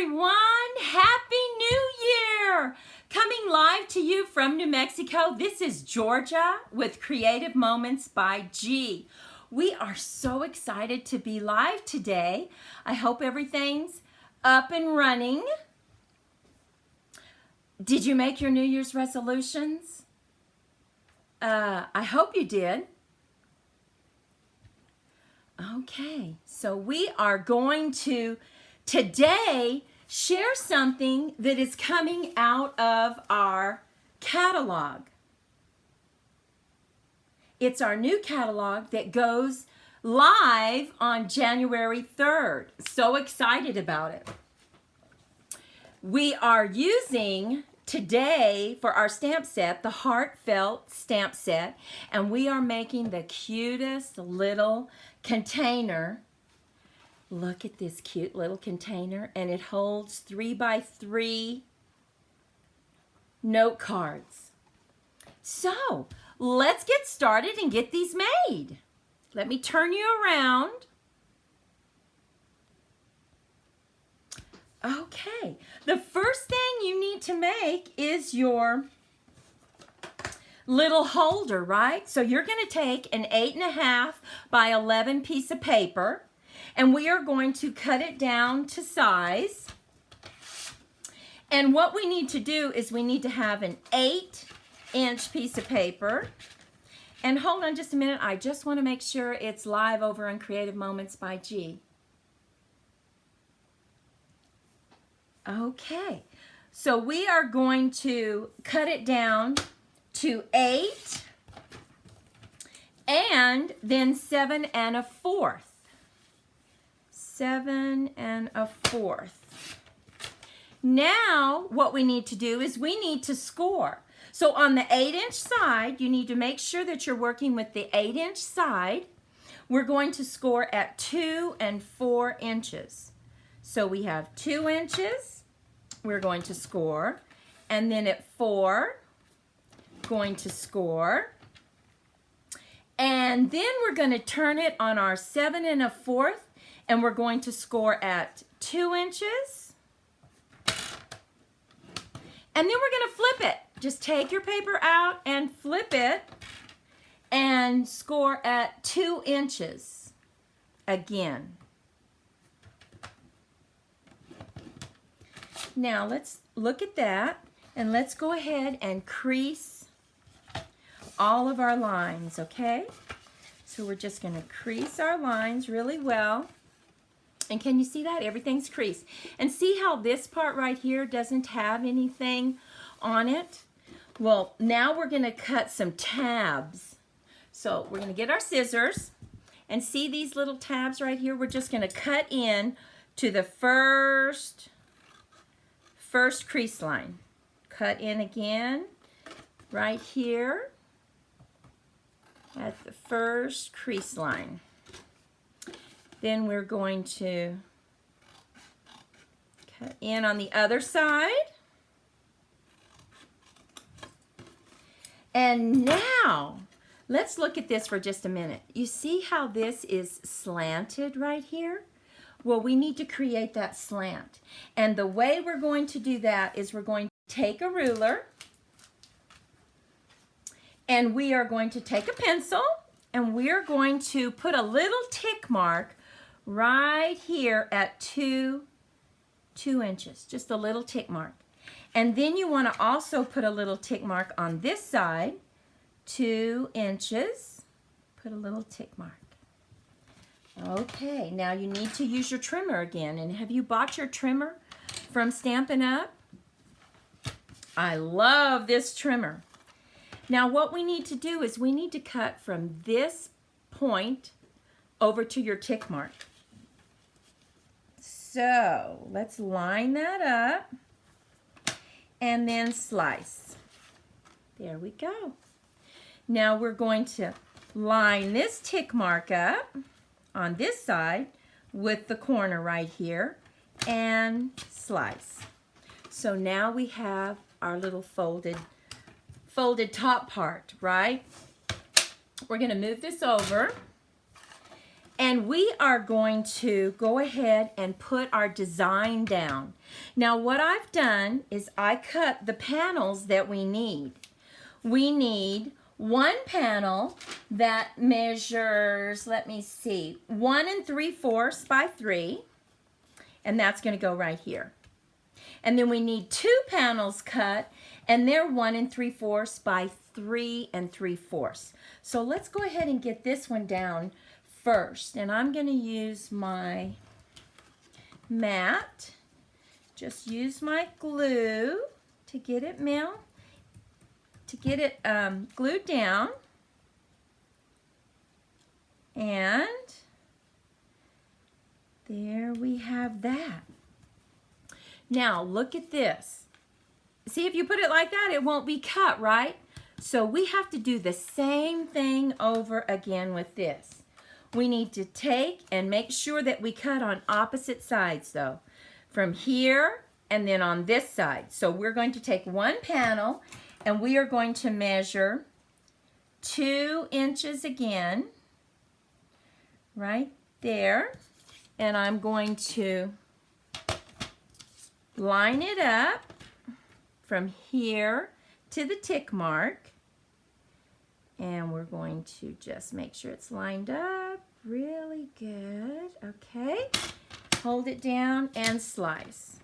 everyone. Happy New Year! Coming live to you from New Mexico, this is Georgia with Creative Moments by G. We are so excited to be live today. I hope everything's up and running. Did you make your New Year's resolutions? I hope you did. Okay, so we are going to today share something that is coming out of our catalog. It's our new catalog that goes live on January 3rd. So excited about it. We are using today for our stamp set the Heartfelt stamp set, and we are making the cutest little container. Look at this cute little container, and it holds 3x3 note cards. So let's get started and get these made. Let me turn you around. Okay, the first thing you need to make is your little holder, right? So you're going to take an 8.5 by 11 piece of paper, and we are going to cut it down to size. And what we need to do is we need to have an 8-inch piece of paper. And hold on just a minute, I just want to make sure it's live over on Creative Moments by G. Okay, so we are going to cut it down to 8 and then 7 1/4. 7 1/4. Now what we need to do is we need to score. So on the 8-inch side, you need to make sure that you're working with the 8-inch side. We're going to score at 2 and 4 inches. So we have 2 inches. We're going to score, and then at 4, going to score, and then we're going to turn it on our 7 1/4, and we're going to score at 2 inches, and then we're going to flip it. Just take your paper out and flip it, and score at 2 inches again. Now let's look at that, and let's go ahead and crease all of our lines, okay? So we're just going to crease our lines really well. And can you see that? Everything's creased. And see how this part right here doesn't have anything on it? Well, now we're going to cut some tabs. So we're going to get our scissors, and see these little tabs right here? We're just going to cut in to the first crease line. Cut in again right here at the first crease line. Then we're going to cut in on the other side. And now let's look at this for just a minute. You see how this is slanted right here? Well, we need to create that slant. And the way we're going to do that is we're going to take a ruler, and we are going to take a pencil, and we're going to put a little tick mark right here at 2 inches, just a little tick mark. And then you want to also put a little tick mark on this side, 2 inches, put a little tick mark. Okay, now you need to use your trimmer again. And have you bought your trimmer from Stampin' Up? I love this trimmer. Now what we need to do is we need to cut from this point over to your tick mark. So let's line that up and then slice. There we go. Now we're going to line this tick mark up on this side with the corner right here and slice. So now we have our little folded top part, right? We're going to move this over, And we are going to go ahead and put our design down. Now what I've done is I cut the panels that we need. We need one panel that measures, let me see, 1 3/4 by 3, and that's going to go right here. And then we need 2 panels cut, and they're 1 3/4 by 3 3/4. So let's go ahead and get this one down first. And I'm going to use my mat. Just use my glue to get it glued down. And there we have that. Now look at this. See, if you put it like that, it won't be cut, right? So we have to do the same thing over again with this. We need to take and make sure that we cut on opposite sides though. From here and then on this side. So we're going to take one panel and we are going to measure 2 inches again, right there. And I'm going to line it up from here to the tick mark. And we're going to just make sure it's lined up really good. Okay, hold it down and slice.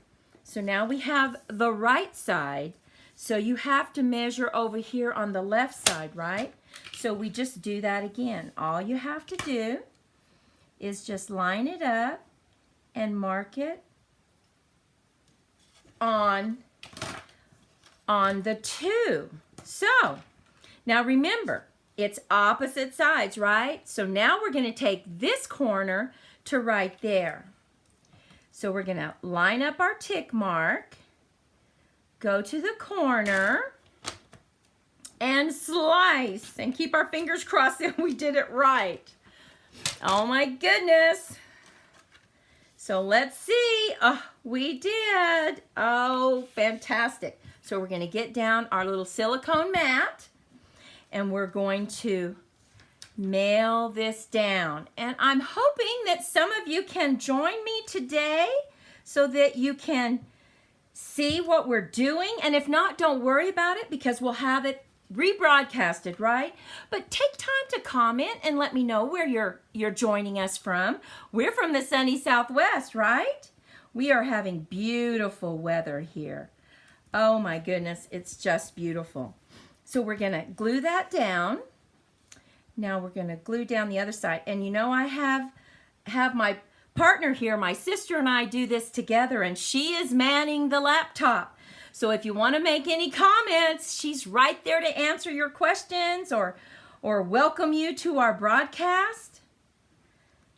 So now we have the right side. So you have to measure over here on the left side, right? So we just do that again. All you have to do is just line it up and mark it on the 2. So now remember, it's opposite sides, right? So now we're going to take this corner to right there. So we're going to line up our tick mark, go to the corner, and slice. And keep our fingers crossed that we did it right. Oh my goodness. So let's see. Oh, we did. Oh, fantastic. So we're going to get down our little silicone mat and we're going to nail this down. And I'm hoping that some of you can join me today so that you can see what we're doing. And if not, don't worry about it because we'll have it rebroadcasted, right? But take time to comment and let me know where you're joining us from. We're from the sunny Southwest, right? We are having beautiful weather here. Oh my goodness, it's just beautiful. So we're going to glue that down. Now we're going to glue down the other side. And you know, I have my partner here, my sister and I do this together, and she is manning the laptop. So if you want to make any comments, she's right there to answer your questions or welcome you to our broadcast.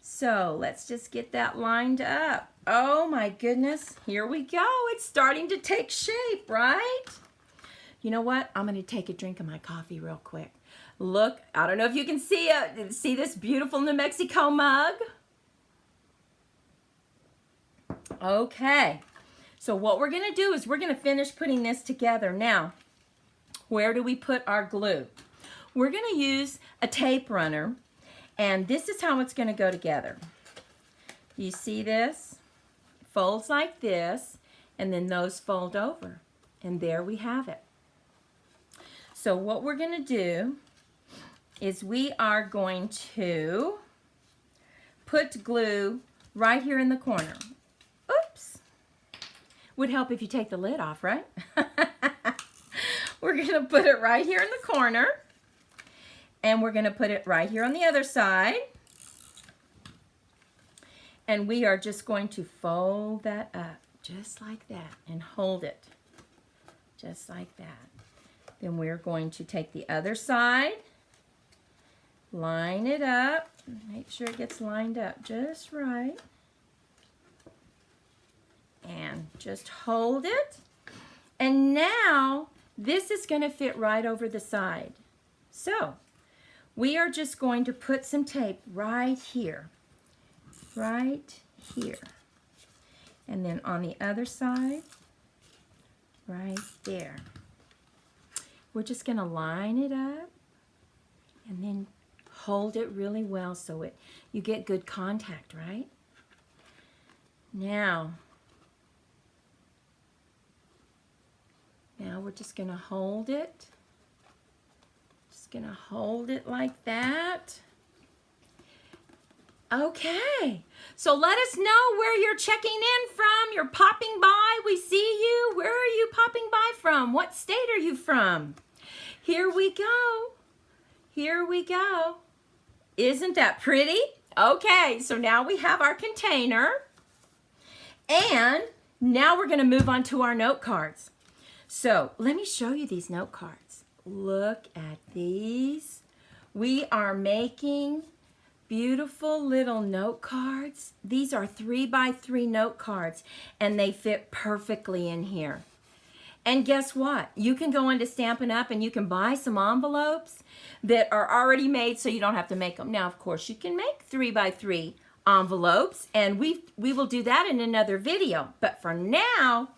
So let's just get that lined up. Oh my goodness, here we go. It's starting to take shape, right? You know what? I'm going to take a drink of my coffee real quick. Look, I don't know if you can see this beautiful New Mexico mug. Okay. So what we're going to do is we're going to finish putting this together. Now, where do we put our glue? We're going to use a tape runner, and this is how it's going to go together. You see this? It folds like this, and then those fold over, and there we have it. So what we're going to do is we are going to put glue right here in the corner. Oops. Would help if you take the lid off, right? We're going to put it right here in the corner. And we're going to put it right here on the other side. And we are just going to fold that up just like that and hold it just like that. Then we're going to take the other side, line it up, make sure it gets lined up just right. And just hold it. And now this is going to fit right over the side. So we are just going to put some tape right here. Right here. And then on the other side, right there. We're just going to line it up and then hold it really well so you get good contact, right? Now we're just going to hold it. Just going to hold it like that. Okay, so let us know where you're checking in from. You're popping by. We see you. Where are you popping by from? What state are you from? Here we go. Here we go. Isn't that pretty? Okay, so now we have our container. And now we're going to move on to our note cards. So let me show you these note cards. Look at these. We are making beautiful little note cards. These are 3x3 note cards, and they fit perfectly in here. And guess what? You can go into Stampin' Up! And you can buy some envelopes that are already made so you don't have to make them. Now, of course, you can make 3x3 envelopes, and we will do that in another video. But for now,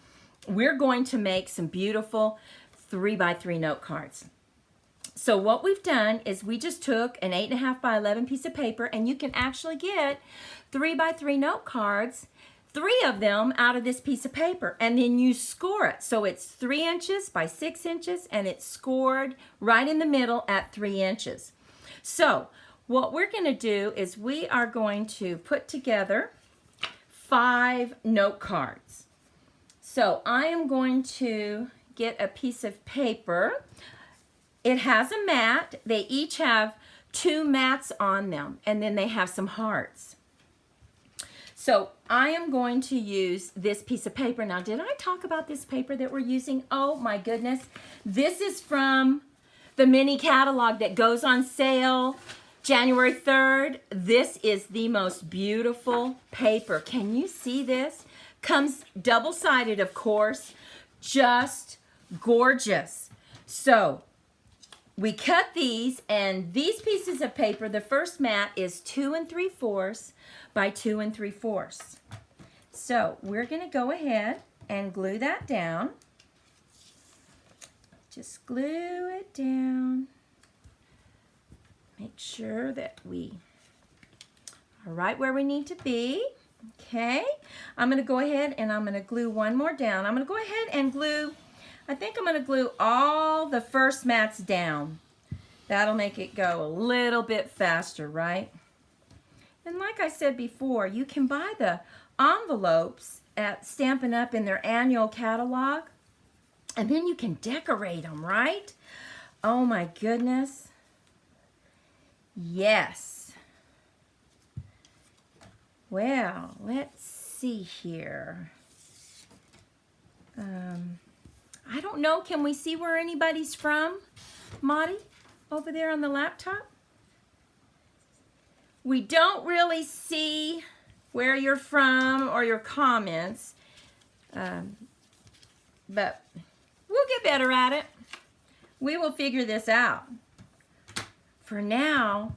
we're going to make some beautiful 3x3 note cards. So what we've done is we just took an 8.5 by 11 piece of paper, and you can actually get 3x3 note cards, 3 of them out of this piece of paper, and then you score it. So it's 3 inches by 6 inches, and it's scored right in the middle at 3 inches. So what we're going to do is we are going to put together 5 note cards. So I am going to get a piece of paper. It has a mat. They each have 2 mats on them, and then they have some hearts. So I am going to use this piece of paper. Now, did I talk about this paper that we're using? Oh my goodness. This is from the mini catalog that goes on sale January 3rd. This is the most beautiful paper. Can you see this? Comes double-sided, of course. Just gorgeous. So we cut these, and these pieces of paper, the first mat is 2 3/4 by 2 3/4. So we're going to go ahead and glue that down. Just glue it down. Make sure that we are right where we need to be. Okay, I'm going to go ahead and I'm going to glue one more down. I'm going to go ahead and glue, I think I'm going to glue all the first mats down. That'll make it go a little bit faster, right? And like I said before, you can buy the envelopes at Stampin' Up! In their annual catalog, and then you can decorate them, right? Oh my goodness. Yes. Well, let's see here. I don't know. Can we see where anybody's from? Maudie, over there on the laptop? We don't really see where you're from or your comments, but we'll get better at it. We will figure this out. For now,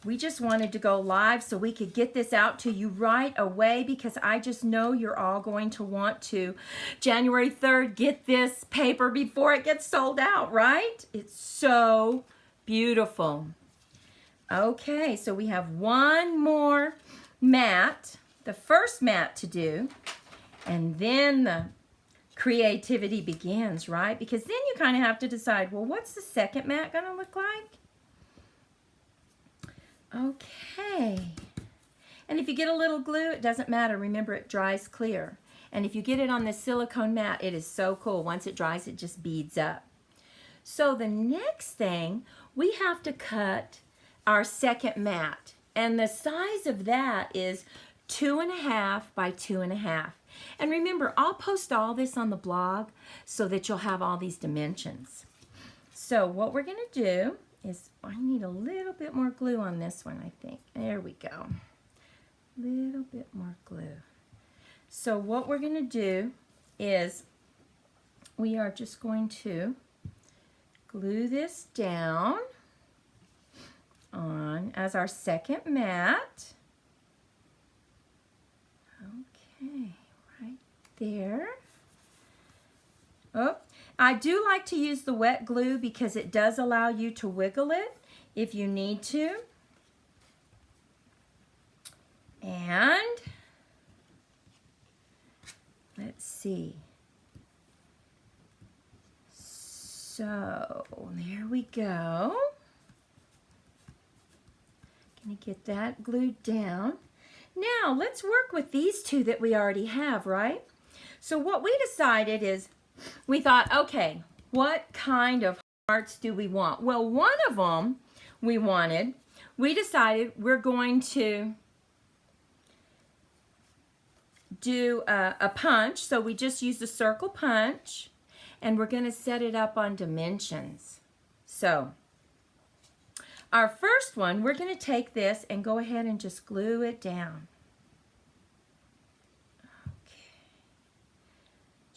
we just wanted to go live so we could get this out to you right away, because I just know you're all going to want to, January 3rd, get this paper before it gets sold out, right? It's so beautiful. Okay, so we have one more mat, the first mat to do, and then the creativity begins, right? Because then you kind of have to decide, well, what's the second mat going to look like? Okay, and if you get a little glue, it doesn't matter. Remember, it dries clear. And if you get it on the silicone mat, it is so cool. Once it dries, it just beads up. So the next thing, we have to cut our second mat. And the size of that is 2.5 by 2.5. And remember, I'll post all this on the blog so that you'll have all these dimensions. So what we're going to do is, I need a little bit more glue on this one, I think. There we go. A little bit more glue. So what we're going to do is we are just going to glue this down on as our second mat. Okay, right there. Oh, I do like to use the wet glue because it does allow you to wiggle it if you need to. And let's see. So there we go. Gonna get that glued down. Now let's work with these two that we already have, right? So what we decided is, we thought, okay, what kind of hearts do we want? Well, one of them we decided we're going to do a punch. So we just used a circle punch, and we're going to set it up on dimensions. So our first one, we're going to take this and go ahead and just glue it down. Okay.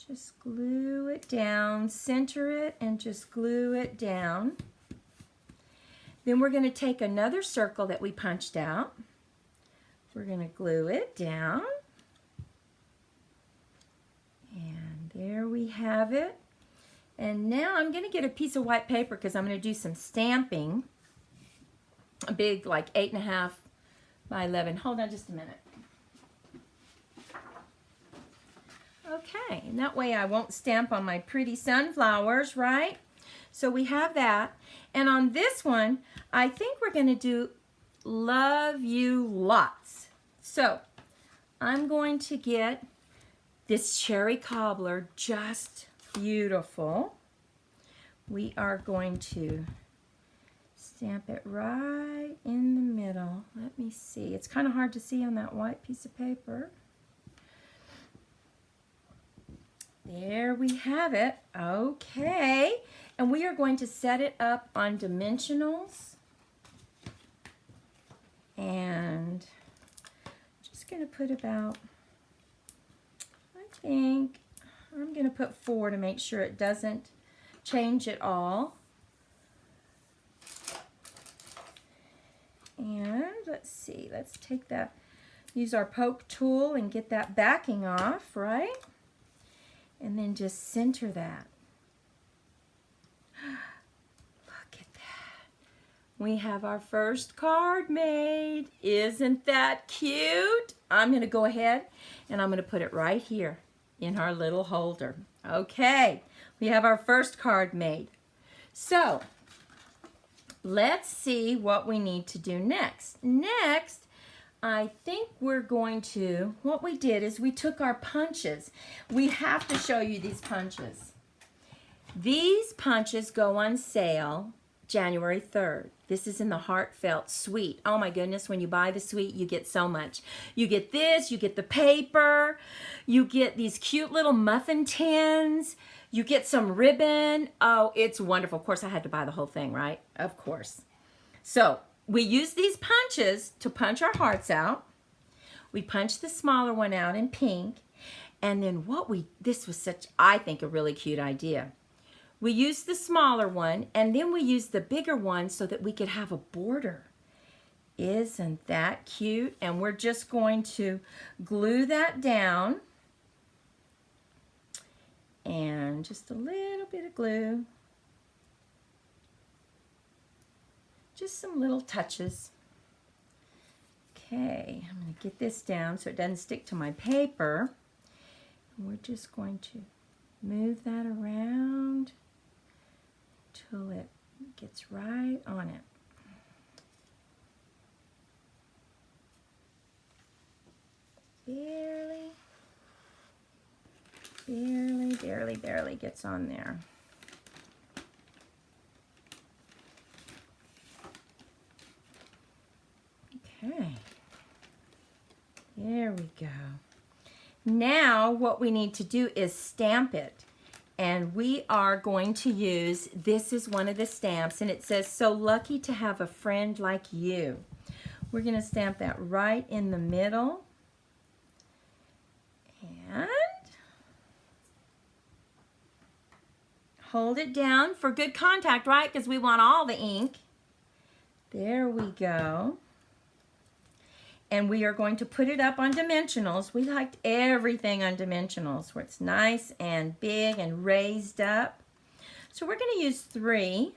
Just glue it down, center it, and just glue it down. Then we're going to take another circle that we punched out. We're going to glue it down. And there we have it. And now I'm going to get a piece of white paper because I'm going to do some stamping. A big, like 8.5 by 11. Hold on just a minute. Okay, and that way I won't stamp on my pretty sunflowers, right? So we have that. And on this one, I think we're going to do love you lots. So I'm going to get this cherry cobbler, just beautiful. We are going to stamp it right in the middle. Let me see. It's kind of hard to see on that white piece of paper. There we have it. Okay. And we are going to set it up on dimensionals. And just going to put about, I think, I'm going to put 4 to make sure it doesn't change at all. And let's see, let's take that, use our poke tool and get that backing off, right? And then just center that. Look at that. We have our first card made. Isn't that cute? I'm going to go ahead and I'm going to put it right here in our little holder. Okay, we have our first card made. So let's see what we need to do next. Next, I think we're going to, what we did is we took our punches. We have to show you these punches. These punches go on sale January 3rd. This is in the Heartfelt suite. Oh my goodness, when you buy the suite, you get so much. You get this, you get the paper, you get these cute little muffin tins, you get some ribbon. Oh, it's wonderful. Of course, I had to buy the whole thing, right? Of course. So we use these punches to punch our hearts out. We punch the smaller one out in pink. And then this was such, I think, a really cute idea. We used the smaller one, and then we used the bigger one so that we could have a border. Isn't that cute? And we're just going to glue that down. And just a little bit of glue. Just some little touches. Okay, I'm going to get this down so it doesn't stick to my paper. And we're just going to move that around till it gets right on it. Barely gets on there. Okay. There we go. Now what we need to do is stamp it. And we are going to use, this is one of the stamps, and it says, "So lucky to have a friend like you." We're going to stamp that right in the middle. And hold it down for good contact, right? Because we want all the ink. There we go. And we are going to put it up on dimensionals. We liked everything on dimensionals where it's nice and big and raised up. So we're going to use 3.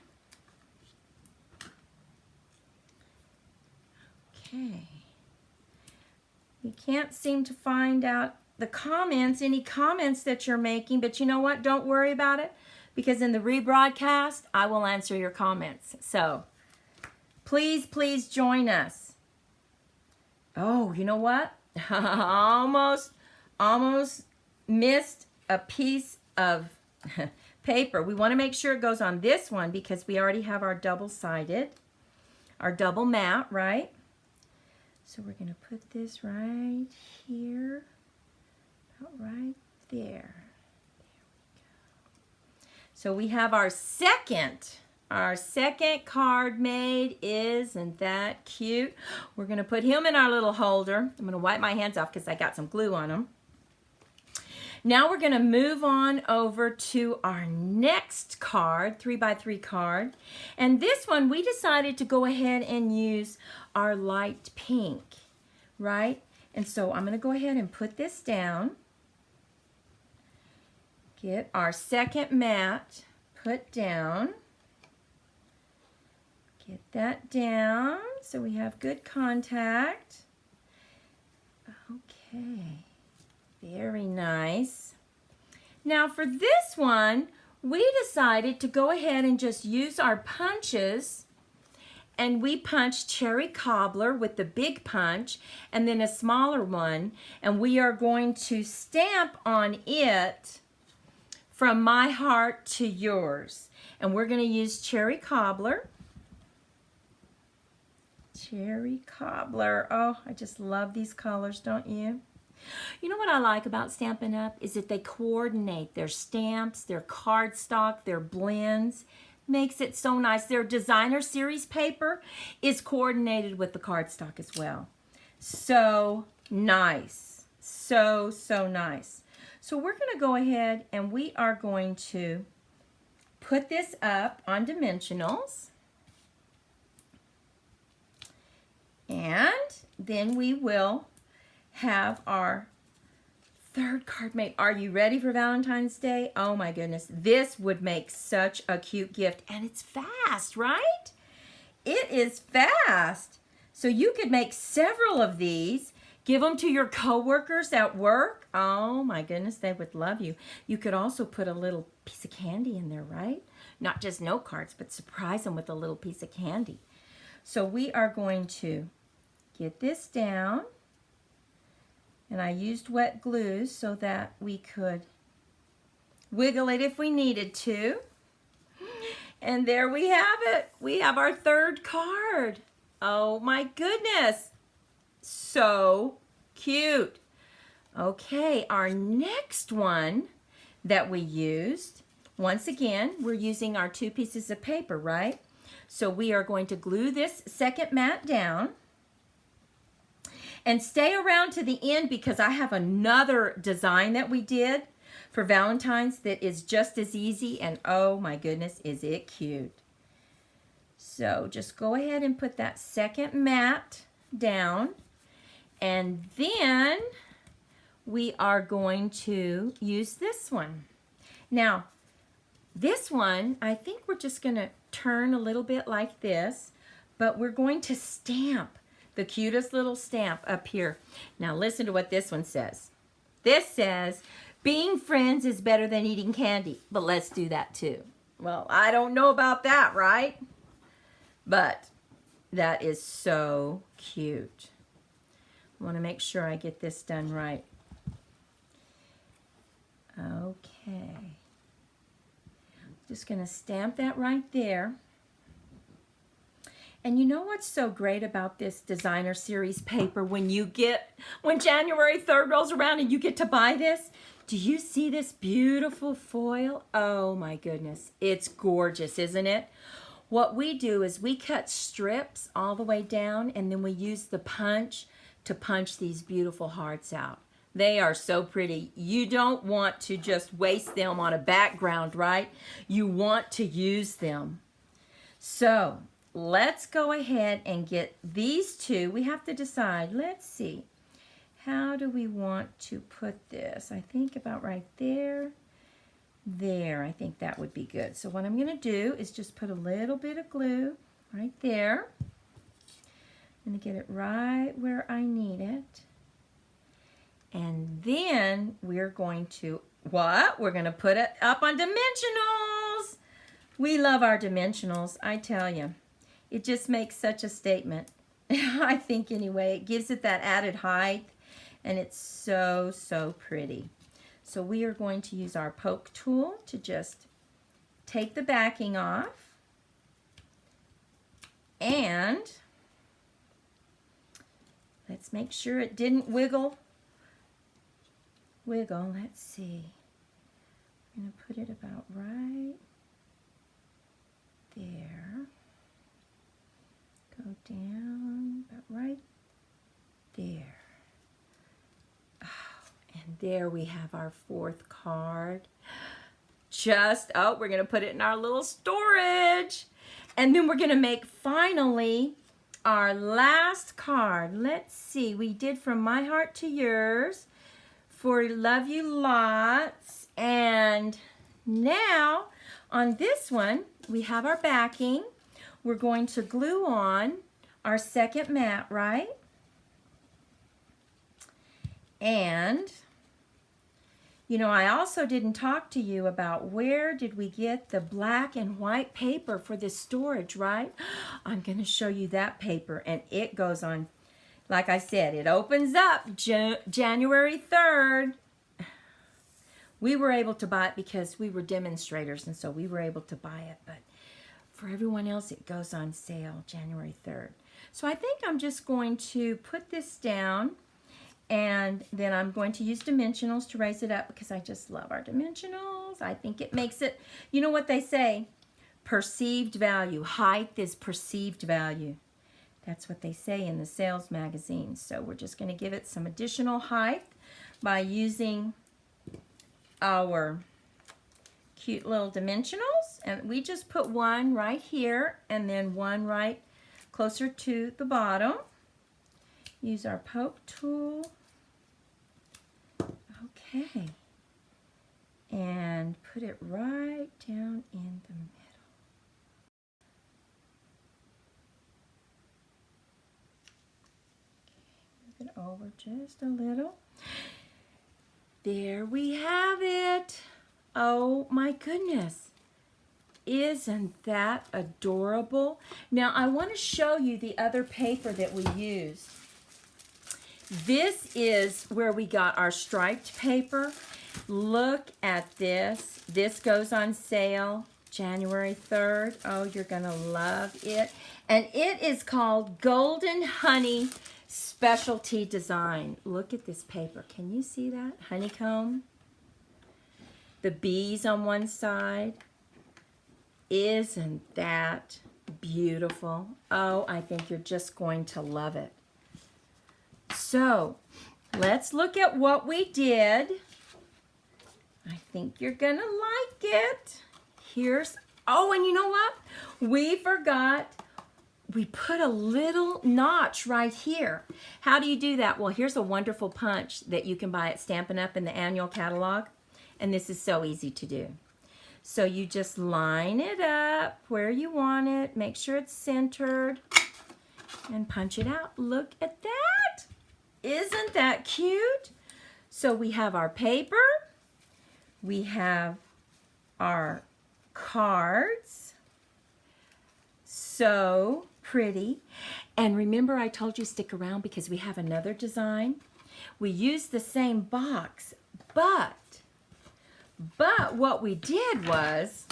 Okay. We can't seem to find out the comments, any comments that you're making, but you know what? Don't worry about it, because in the rebroadcast, I will answer your comments. So please, please join us. Oh, you know what? almost missed a piece of paper. We want to make sure it goes on this one because we already have our double-sided, our double mat, right? So we're going to put this right here, about right there. There we go. So we have our second card made. Isn't that cute? We're going to put him in our little holder. I'm going to wipe my hands off because I got some glue on them. Now we're going to move on over to our next card, 3x3 card. And this one, we decided to go ahead and use our light pink, right? And so I'm going to go ahead and put this down. Get our second mat put down. Get that down so we have good contact. Okay. Very nice. Now for this one, we decided to go ahead and just use our punches, and we punched cherry cobbler with the big punch and then a smaller one, and we are going to stamp on it from my heart to yours. And we're going to use cherry cobbler. Cherry cobbler. Oh, I just love these colors, don't you? You know what I like about Stampin' Up? Is that they coordinate their stamps, their cardstock, their blends. Makes it so nice. Their designer series paper is coordinated with the cardstock as well. So nice. So nice. So we're going to go ahead and we are going to put this up on dimensionals. And then we will have our third card made. Are you ready for Valentine's Day? Oh my goodness. This would make such a cute gift. And it's fast, right? It is fast. So you could make several of these. Give them to your coworkers at work. Oh my goodness, they would love you. You could also put a little piece of candy in there, right? Not just note cards, but surprise them with a little piece of candy. So we are going to get this down. And I used wet glue so that we could wiggle it if we needed to. And there we have it. We have our third card. Oh my goodness. So cute. Okay, our next one that we used, once again, we're using our 2 pieces of paper, right? So we are going to glue this second mat down. And stay around to the end because I have another design that we did for Valentine's that is just as easy, and oh my goodness, is it cute. So just go ahead and put that second mat down, and then we are going to use this one. Now, this one, I think we're just going to turn a little bit like this, but we're going to stamp the cutest little stamp up here. Now listen to what this one says. This says, being friends is better than eating candy, but let's do that too. Well, I don't know about that, right? But that is so cute. I want to make sure I get this done right. Okay. Just going to stamp that right there. And you know what's so great about this designer series paper when January 3rd rolls around and you get to buy this? Do you see this beautiful foil? Oh my goodness, it's gorgeous, isn't it? What we do is we cut strips all the way down, and then we use the punch to punch these beautiful hearts out. They are so pretty. You don't want to just waste them on a background, right? You want to use them. So let's go ahead and get these two. We have to decide. Let's see. How do we want to put this? I think about right there. There. I think that would be good. So what I'm going to do is just put a little bit of glue right there. I'm going to get it right where I need it. And then we're going to, what? We're going to put it up on dimensionals. We love our dimensionals, I tell you. It just makes such a statement. I think anyway, it gives it that added height, and it's so, so pretty. So we are going to use our poke tool to just take the backing off, and let's make sure it didn't wiggle. Let's see. I'm going to put it about right there. Go down about right there. Oh, and there we have our fourth card. We're going to put it in our little storage. And then we're going to make finally our last card. Let's see. We did From My Heart to Yours, For Love You Lots. And now on this one, we have our backing. We're going to glue on our second mat, right? And, you know, I also didn't talk to you about where did we get the black and white paper for this storage, right? I'm going to show you that paper, and it goes on, like I said, it opens up January 3rd. We were able to buy it because we were demonstrators, and so we were able to buy it, but for everyone else, it goes on sale January 3rd. So I think I'm just going to put this down, and then I'm going to use dimensionals to raise it up because I just love our dimensionals. I think it makes it, you know what they say, perceived value. Height is perceived value. That's what they say in the sales magazine. So we're just going to give it some additional height by using our cute little dimensionals, and we just put one right here and then one right closer to the bottom. Use our poke tool. Okay. And put it right down in the middle. Move it over just a little. There we have it. Oh my goodness. Isn't that adorable? Now I want to show you the other paper that we used. This is where we got our striped paper. Look at this. This goes on sale January 3rd. Oh, you're going to love it. And it is called Golden Honey Specialty Design. Look at this paper. Can you see that? Honeycomb. The bees on one side. Isn't that beautiful? Oh, I think you're just going to love it. So, let's look at what we did. I think you're going to like it. Oh, and you know what? We forgot. We put a little notch right here. How do you do that? Well, here's a wonderful punch that you can buy at Stampin' Up! In the annual catalog. And this is so easy to do. So you just line it up where you want it. Make sure it's centered. And punch it out. Look at that. Isn't that cute? So we have our paper. We have our cards. So pretty. And remember I told you stick around because we have another design. We used the same box, but what we did was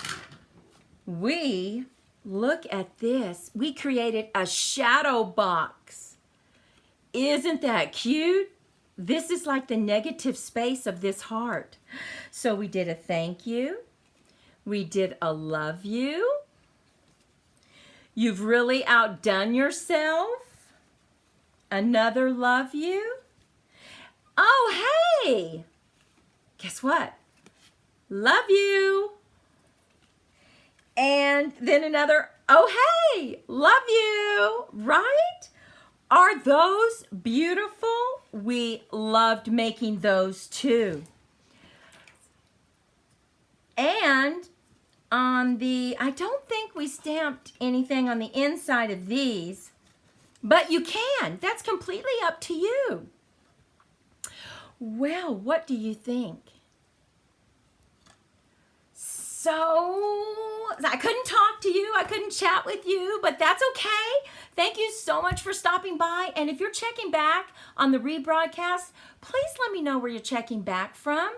look at this. We created a shadow box. Isn't that cute? This is like the negative space of this heart. So we did a thank you. We did a love you. You've really outdone yourself. Another love you. Oh, hey! Guess what? Love you. And then another, oh, hey! Love you. Right? Are those beautiful? We loved making those too. And on the, I don't think we stamped anything on the inside of these, but you can. That's completely up to you. Well, what do you think? So, I couldn't talk to you, I couldn't chat with you, but that's okay. Thank you so much for stopping by. And if you're checking back on the rebroadcast, please let me know where you're checking back from.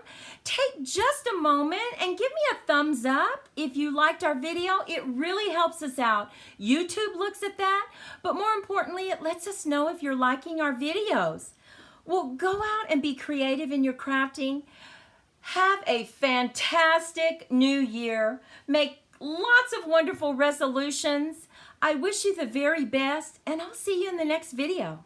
Take just a moment and give me a thumbs up if you liked our video. It really helps us out. YouTube looks at that, but more importantly, it lets us know if you're liking our videos. Well, go out and be creative in your crafting. Have a fantastic new year. Make lots of wonderful resolutions. I wish you the very best, and I'll see you in the next video.